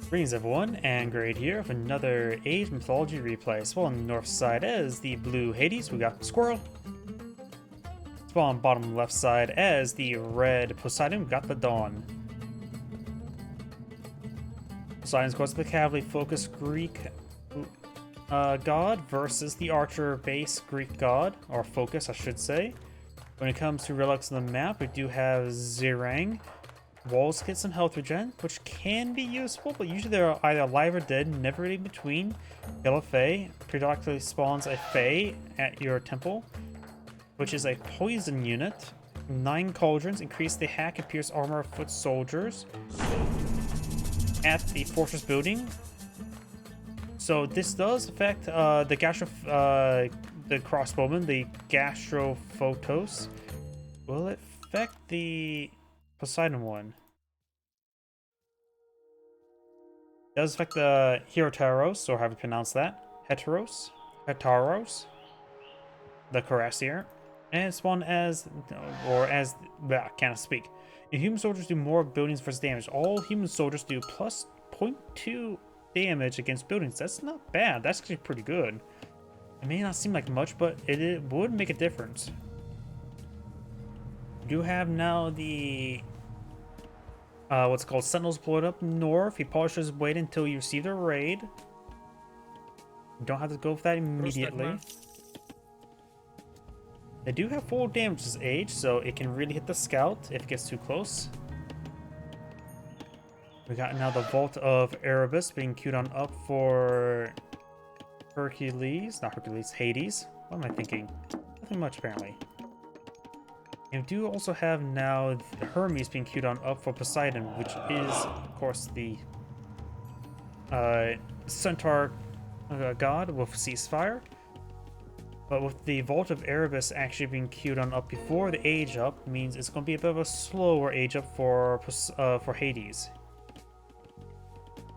Greetings everyone, and Grade here with another Age Mythology Replay. Spawn on the north side as the blue Hades, we got Squirrel. Spawn on bottom left side as the red Poseidon, we got the Dawn. Poseidon's goes to the cavalry focused Greek god versus the archer base Greek god, or focus I should say. When it comes to relics on the map, we do have Zirang. Walls get some health regen, which can be useful, but usually they're either alive or dead, never really in between. Yellow Fae periodically spawns a Fae at your temple, which is a poison unit. 9 cauldrons increase the hack and pierce armor of foot soldiers at the fortress building. So this does affect the crossbowman, the Gastrophotos. Will it affect the Poseidon one? Does affect the Herotaros, or how to pronounce that? Hetaros? The Cuirassier. And spawn as, can't speak. And human soldiers do more buildings versus damage. All human soldiers do plus 0.2 damage against buildings. That's not bad. That's actually pretty good. It may not seem like much, but it would make a difference. We do have now the what's called Sentinels deployed up north. He polishes wait until you receive the raid. You don't have to go for that immediately. They do have full damage this age, so it can really hit the scout if it gets too close. We got now the Vault of Erebus being queued on up for Hades. What am I thinking? Nothing much apparently. And we do also have now Hermes being queued on up for Poseidon, which is, of course, the centaur god with ceasefire. But with the Vault of Erebus actually being queued on up before the age up, means it's going to be a bit of a slower age up for Hades.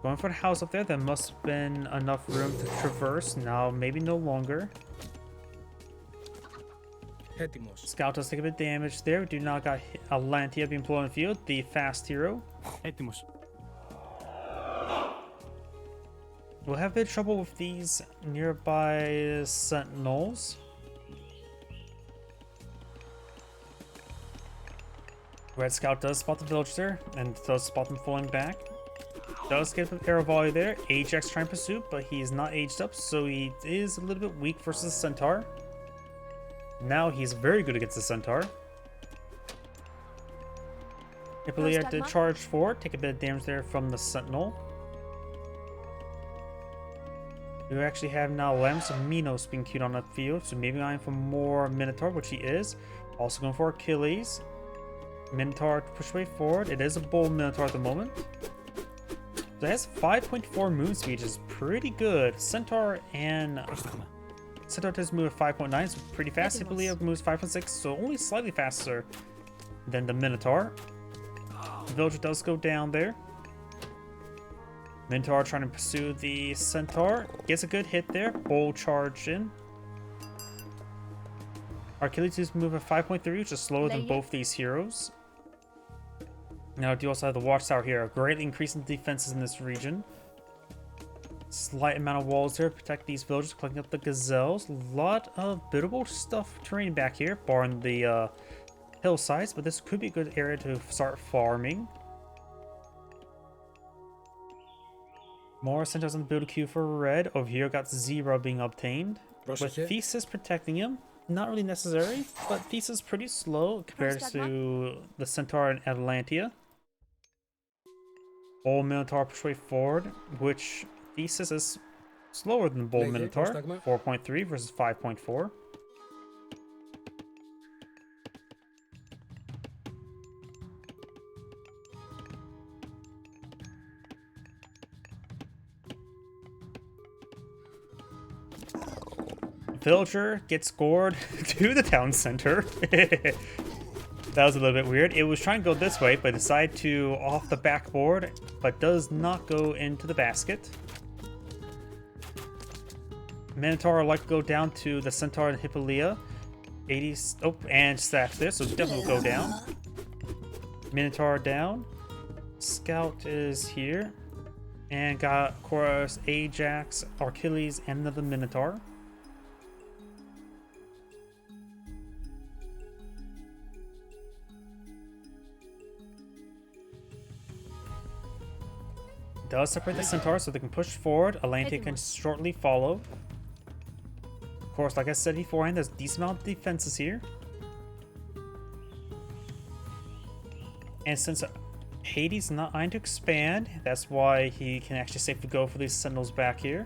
Going for the house up there, there must have been enough room to traverse. Now, maybe no longer. Scout does take a bit of damage there. We do not got Atlantia being pulled on the field, the fast hero. We'll have a bit of trouble with these nearby sentinels. Red Scout does spot the villager and does spot them falling back. Does get an arrow volley there. Ajax trying to pursue, but he is not aged up, so he is a little bit weak versus the centaur. Now he's very good against the centaur. Hippolyta did charge forward, take a bit of damage there from the sentinel. We actually have now Lamps of Minos being queued on the field, so maybe eyeing for more Minotaur, which he is. Also going for Achilles. Minotaur to push way forward. It is a bold Minotaur at the moment. So it has 5.4 move speed, which is pretty good. Centaur does move at 5.9, so pretty fast. Hippolyta moves 5.6, so only slightly faster than the Minotaur. The villager does go down there. Minotaur trying to pursue the centaur. Gets a good hit there. Bold charge in. Achilles move at 5.3, which is slower than both these heroes. Now, do you also have the watchtower here, greatly increasing defenses in this region. Slight amount of walls here to protect these villagers, collecting up the gazelles. A lot of biddable stuff terrain back here, barring the hillsides, but this could be a good area to start farming. More centaurs on the build queue for red. Over here, got Zebra being obtained. With Thesis protecting him, not really necessary, but Thesis pretty slow compared to the centaur and Atlantia. Bull Minotaur push way forward, which Thesis is slower than Bull Minotaur. 4.3 versus 5.4. Villager gets scored to the town center. That was a little bit weird. It was trying to go this way, but decided to off the backboard, but does not go into the basket. Minotaur like to go down to the centaur and Hippolyta. 80s. Oh, and staff there, so definitely will go down. Minotaur down. Scout is here. And got, of course, Ajax, Achilles, and the Minotaur. Does separate the centaur so they can push forward. Atlantic can shortly follow. Of course, like I said beforehand, there's a decent amount of defenses here. And since Hades is not eyeing to expand, that's why he can actually safely go for these sentinels back here.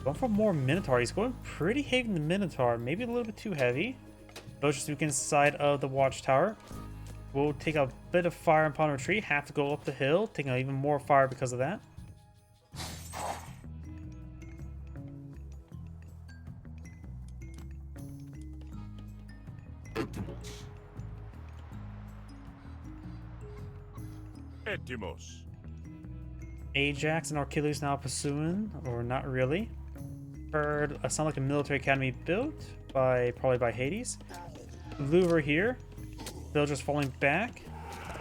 Going for more Minotaur. He's going pretty heavy in the Minotaur, maybe a little bit too heavy. Those just inside of the watchtower. We'll take a bit of fire upon retreat, have to go up the hill, taking even more fire because of that. Etimos. Ajax and Achilles now pursuing, or not really. Heard a sound like a military academy built probably by Hades. Louvre here. Villagers falling back.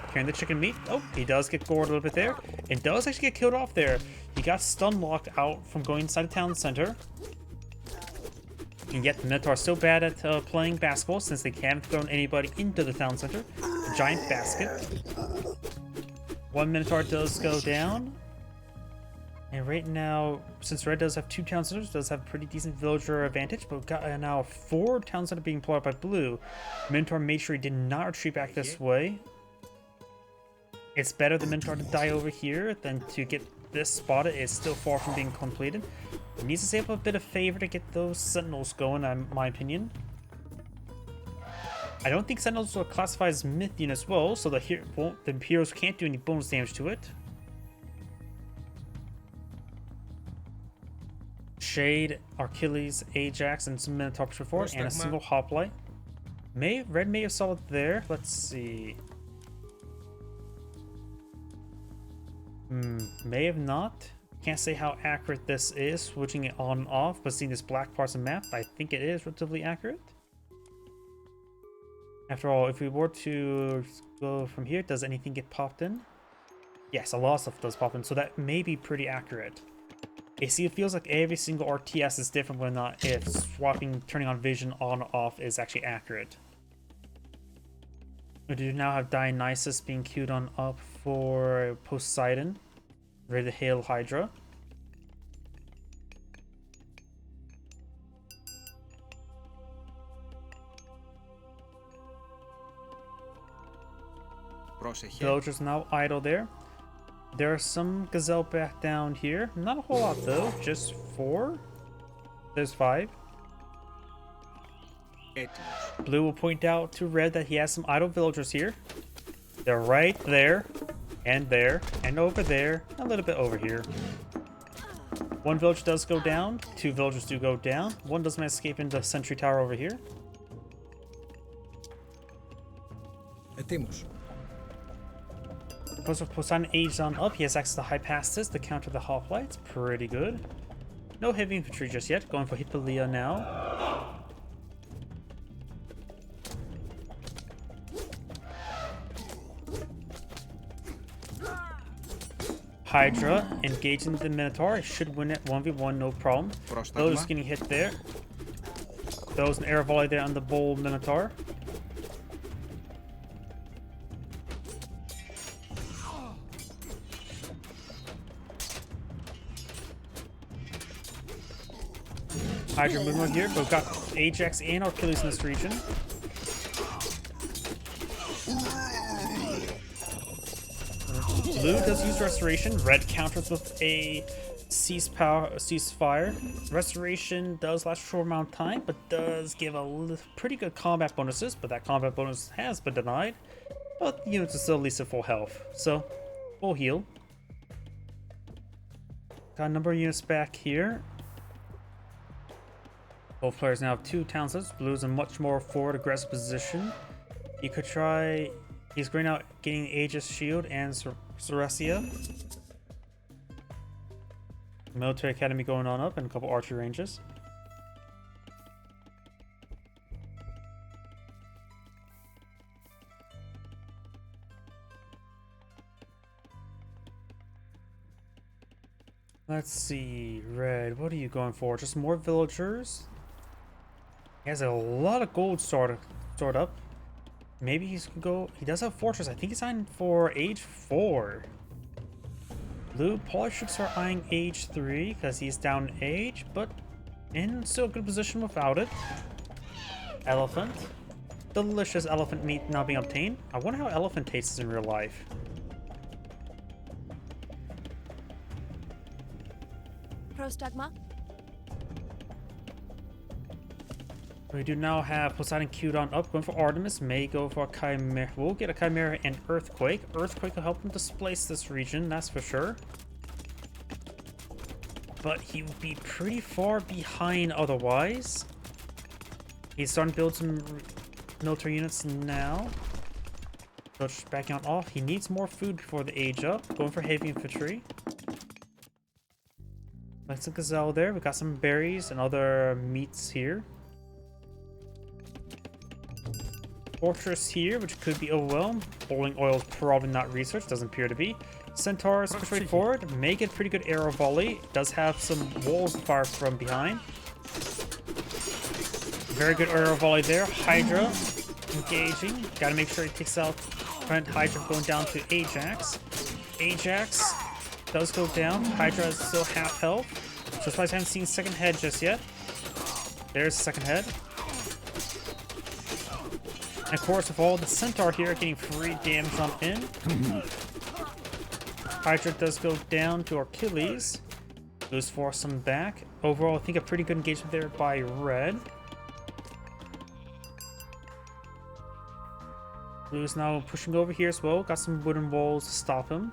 Carrying the chicken meat. Oh, he does get gored a little bit there. And does actually get killed off there. He got stun locked out from going inside the town center. And yet the Minotaur are so bad at playing basketball since they can't throw anybody into the town center. Giant basket. One Minotaur does go down. And right now, since Red does have 2 town centers, does have pretty decent villager advantage, but we've got now 4 town centers being pulled out by Blue. Minotaur made sure he did not retreat back this way. It's better the Minotaur to die over here than to get this spotted. It's still far from being completed. It needs to save up a bit of favor to get those sentinels going, in my opinion. I don't think sentinels are classified as myth units as well, so the heroes can't do any bonus damage to it. Shade, Achilles, Ajax, and some Minotaur before, and a single hoplite. Red may have saw it there. Let's see. May have not. Can't say how accurate this is, switching it on and off, but seeing this black parts of the map, I think it is relatively accurate. After all, if we were to go from here, does anything get popped in? Yes, a lot of stuff does pop in, so that may be pretty accurate. You see, it feels like every single RTS is different whether or not if turning on vision on or off is actually accurate. We do now have Dionysus being queued on up for Poseidon, ready to hail Hydra. Villagers now idle there. There are some gazelle back down here. Not a whole lot though, just 4. There's 5. Blue will point out to Red that he has some idle villagers here. They're right there, and over there, a little bit over here. 1 village does go down, 2 villagers do go down. 1 doesn't escape into the sentry tower over here. Etimos. Because of Poseidon aged on up, he has access to high passes to counter the hoplites. Pretty good. No heavy infantry just yet. Going for Hippolyta now. Hydra engaging the Minotaur. Should win it 1v1, no problem. Those getting hit there. Those an air volley there on the bold Minotaur. Hydra moving over here, but we've got Ajax and Achilles in this region. Blue does use Restoration. Red counters with a ceasefire. Restoration does last a short amount of time, but does give a pretty good combat bonuses, but that combat bonus has been denied. But the units are still at least at full health, so we'll heal. Got a number of units back here. Both players now have 2 town centers. Blue's in much more forward aggressive position. He could try. He's going out getting Aegis Shield and Ceresia. Military Academy going on up and a couple archery ranges. Let's see, Red, what are you going for? Just more villagers? He has a lot of gold stored up. Maybe he's gonna go. He does have fortress. I think he's signed for age 4. Blue Polish troops are eyeing age 3 because he's down in age, but in still a good position without it. Elephant. Delicious elephant meat now being obtained. I wonder how elephant tastes in real life. Prostagma. We do now have Poseidon queued on up, going for Artemis, may go for a Chimera. We'll get a Chimera and Earthquake. Earthquake will help him displace this region, that's for sure. But he would be pretty far behind otherwise. He's starting to build some military units now. So just backing on off. He needs more food before the age up. Going for heavy infantry. Like some gazelle there. We got some berries and other meats here. Fortress here, which could be overwhelmed. Bowling oil is probably not researched, doesn't appear to be. Centaurs push right forward, make it pretty good arrow volley. Does have some walls fire from behind. Very good arrow volley there. Hydra engaging. Gotta make sure he takes out prevent Hydra from going down to Ajax. Ajax does go down. Hydra is still half health. So I haven't seen second head just yet. There's the second head. And of course, with all the Centaur here getting free damage on in. Hydra does go down to Achilles. Blues force him back. Overall, I think a pretty good engagement there by Red. Blue's now pushing over here as well. Got some wooden walls to stop him.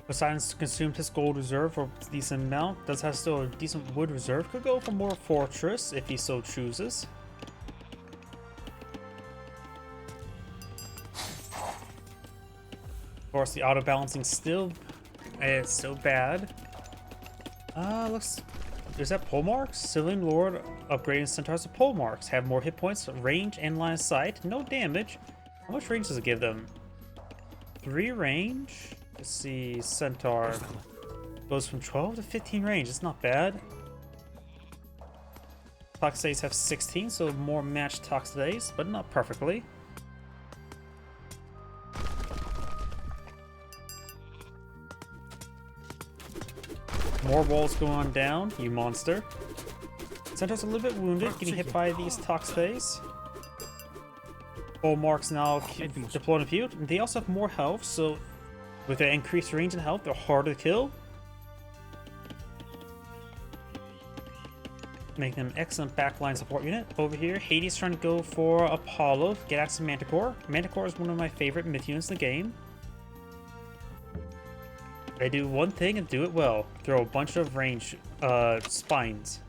Poseidon's consumed his gold reserve for a decent amount. Does have still a decent wood reserve. Could go for more fortress if he so chooses. Of course, the auto balancing still is so bad. Looks. Is that pole marks? Civilian Lord upgrading Centaurs to pole marks. Have more hit points, range, and line of sight. No damage. How much range does it give them? 3 range. Let's see, Centaur goes from 12 to 15 range. It's not bad. Toxidays have 16, so more matched Toxidays, but not perfectly. More walls going on down, you monster. Centaur's a little bit wounded, getting hit by these Toxidays. Full marks now deployed a few. They also have more health, so with their increased range and health, they're harder to kill. Making them an excellent backline support unit. Over here, Hades trying to go for Apollo, get access to Manticore. Manticore is one of my favorite myth units in the game. They do one thing and do it well. Throw a bunch of range spines.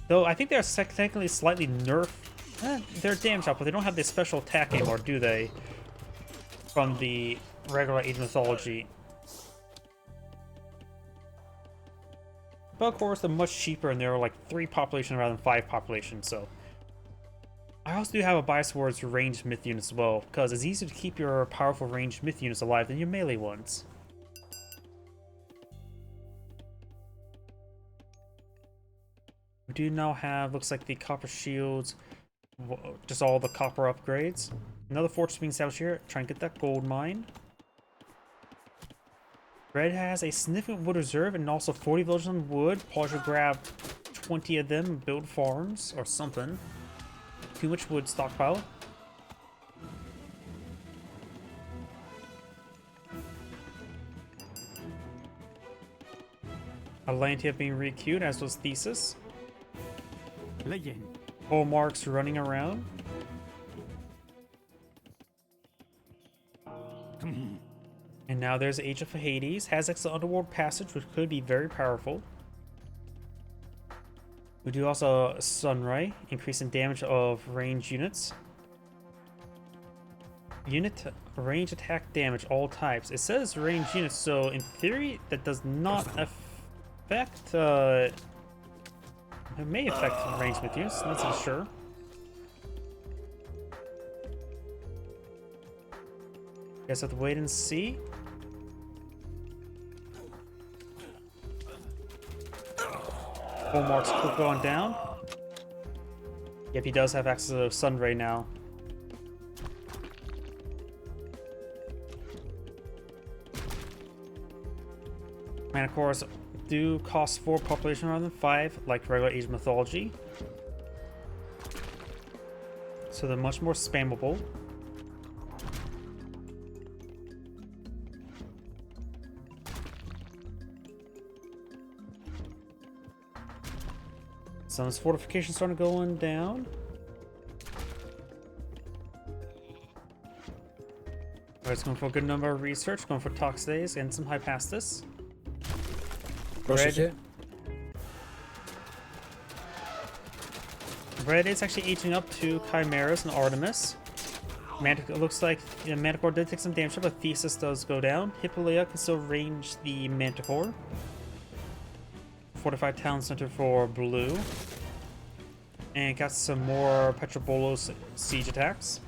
Though I think they're technically slightly nerfed. They're damage up, but they don't have the special attack anymore, do they? From the regular Age of Mythology. But of course, they're much cheaper and they're like 3 population rather than 5 population, so. I also do have a bias towards ranged myth units as well, because it's easier to keep your powerful ranged myth units alive than your melee ones. We do now have, looks like the copper shields, just all the copper upgrades. Another fortress being established here, trying to get that gold mine. Red has a significant wood reserve and also 40 villages on wood. Paul should grab 20 of them and build farms or something. Too much wood stockpile. Atlantia being re-queued, as was Thesis. Hallmarks running around. And now there's Age of Hades. Has excellent underworld passage, which could be very powerful. We do also Sunray, increasing damage of range units. Unit range attack damage, all types. It says range units, so in theory that does not affect. It may affect ranged units. Not so sure. Guess have to wait and see. Full marks click going down. Yep, he does have access to Sun Ray now. Mana cores do cost 4 population rather than 5, like regular Age of Mythology. So they're much more spammable. Sun's fortification starting going down. Alright, it's going for a good number of research, going for Toxdays and some Hypastus. Red is actually aging up to Chimeras and Artemis. It looks like Manticore did take some damage, but Thesis does go down. Hippolea can still range the Manticore. Fortified Town Center for blue. And got some more Petrobolos siege attacks.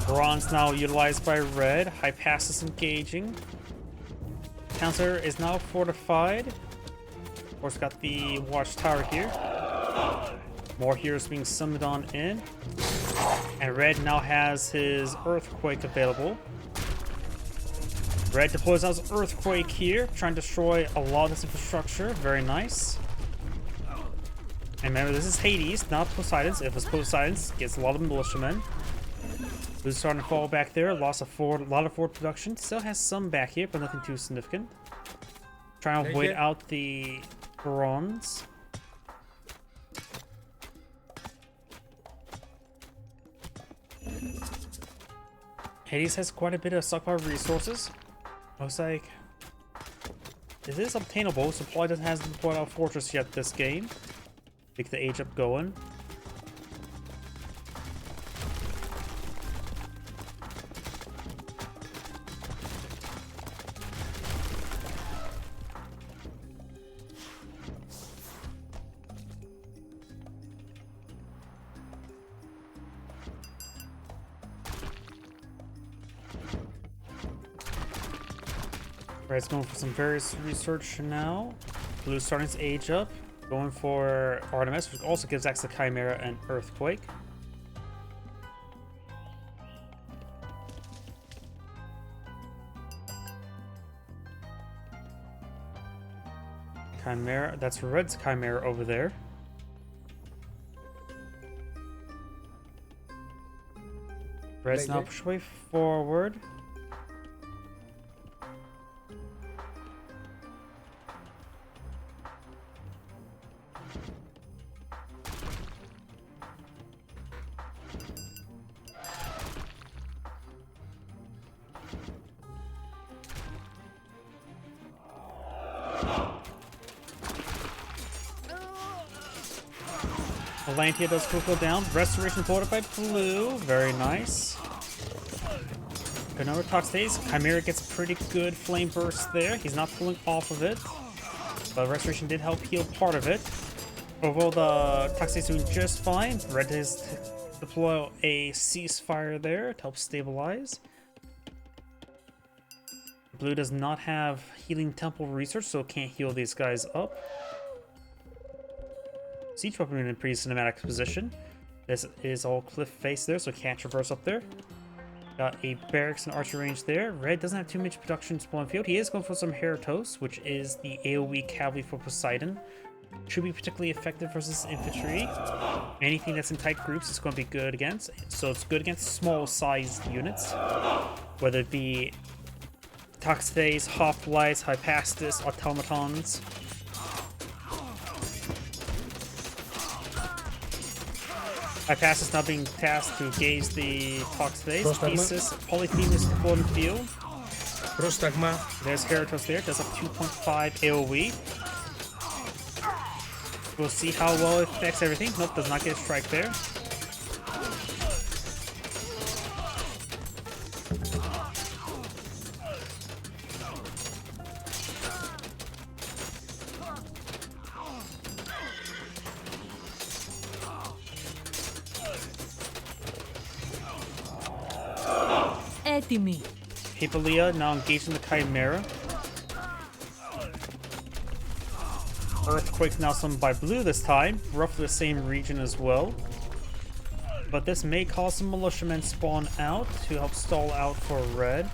Bronze now utilized by red. Hypastus engaging. Town Center is now fortified. Of course, got the watchtower here. More heroes being summoned on in. And red now has his earthquake available. Red deploys out his earthquake here, trying to destroy a lot of this infrastructure. Very nice. And remember, this is Hades, not Poseidon's. If it's Poseidon's, gets a lot of militiamen. Blue's starting to fall back there. Loss of a lot of forward production. Still has some back here, but nothing too significant. Trying to wait out the bronze. Hades has quite a bit of stockpile resources. Looks like it is obtainable. Supply hasn't deployed out Fortress yet this game. Take the age up going. Red's going for some various research now. Blue's starting to age up. Going for Artemis, which also gives access to Chimera and Earthquake. Chimera, that's Red's Chimera over there. Red's now push way forward. Atlantia does quickly down. Restoration pulled up by blue. Very nice. Good number of Toxdays. Chimera gets pretty good flame burst there. He's not pulling off of it. But restoration did help heal part of it. Overall, the Toxdays doing just fine. Red has deploy a ceasefire there to help stabilize. Blue does not have healing temple research, so can't heal these guys up. Siege weapon in a pretty cinematic position. This is all cliff face there, so can't traverse up there. Got a barracks and archer range there. Red doesn't have too much production spawn field. He is going for some Heratos, which is the AoE cavalry for Poseidon. Should be particularly effective versus infantry. Anything that's in tight groups is going to be good against. So it's good against small sized units, whether it be Toxdays, Hoplites, Hypastus, Automatons. My pass is now being tasked to gauge the toxic Prostagma. pieces. Polyphemus to full in the field. Πρόσταγμα. There's Gyarados there, does up 2.5 AoE. We'll see how well it affects everything. Nope, does not get a strike there. Έτοιμοι. Hippolyta now engaging the Chimera. Earthquake now summoned by blue this time, roughly the same region as well. But this may cause some militiamen spawn out to help stall out for red.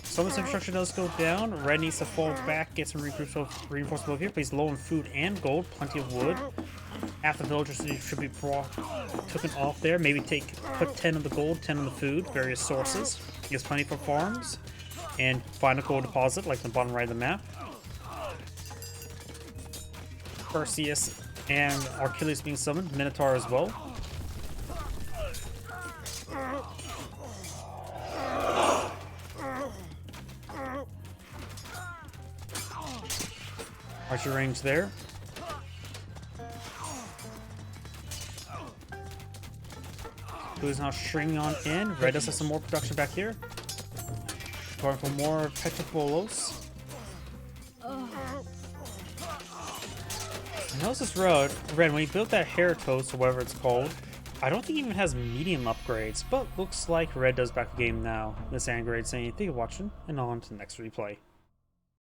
Some of this infrastructure does go down. Red needs to fall back, get some reinforcement over here, but he's low in food and gold, plenty of wood. Half the villagers should be taken off there. Maybe put 10 of the gold, 10 of the food, various sources. He has plenty for farms. And find a gold deposit, like the bottom right of the map. Perseus and Achilles being summoned, Minotaur as well. Archer range there. Who's now shrinking on in. Red does have some more production back here. Going for more Petropolos. And how's this road? Red, when you built that Heritos, or whatever it's called, I don't think it even has medium upgrades, but looks like Red does back the game now. This Angrade saying thank you for watching, and on to the next replay.